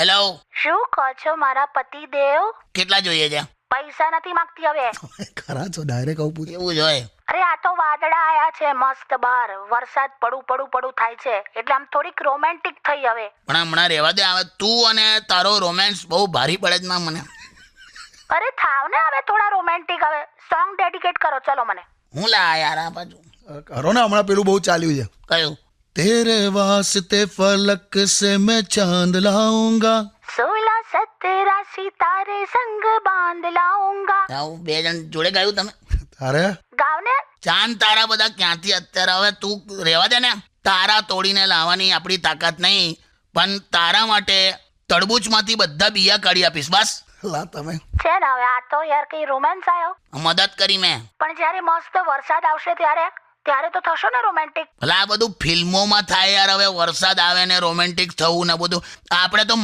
Hello, શું કહો છો મારા પતિદેવ? કેટલા જોઈએ છે? પૈસા નથી માંગતી હવે. ખરા છો ડાયરેક્ટ આવું પૂછે. એવું જોઈએ? અરે આ તો વાદળા આયા છે મસ્ત બહાર, વરસાદ પડું થાય છે એટલે આમ થોડીક રોમેન્ટિક થઈ હવે. પણ હમણાં રહેવા દે. હવે તું અને તારો રોમેન્સ બહુ ભારી પડે છે ના મને. અરે થાવ ને હવે થોડા રોમેન્ટિક. હવે સોંગ ડેડિકેટ કરો ચલો મને. હું લા યાર આ બાજુ કરો ને, હમણાં પેલું બહુ ચાલ્યું છે. કયું? તેરે વાસ્તે ફલક સે મેં ચાંદ લાઉંગા. 16 17 સિતારે સંગ બાંધ લાऊंगा. આવું બે જણ જોડે ગાયું તમે? તારે ગાવ ને. ચાંદ તારા બધા ક્યાંથી અત્યારે? હવે તું રહેવા દે ને. તારા તોડીને લાવવાની આપણી તાકાત નહીં, પણ તારા માટે તડબૂચમાંથી બધા બિયા કાઢી આપીશ. બસ લા તમે છે ને હવે આ તો યાર કઈ રોમેન્સ આવ્યો. મદદ કરી મેં. પણ જ્યારે મસ્ત વરસાદ આવશે ત્યારે તો થશો ને રોમેન્ટિક. ભલા આ બધું ફિલ્મોમાં થાય યાર. હવે વરસાદ આવે ને રોમેન્ટિક થવું ને બધું. આપણે તો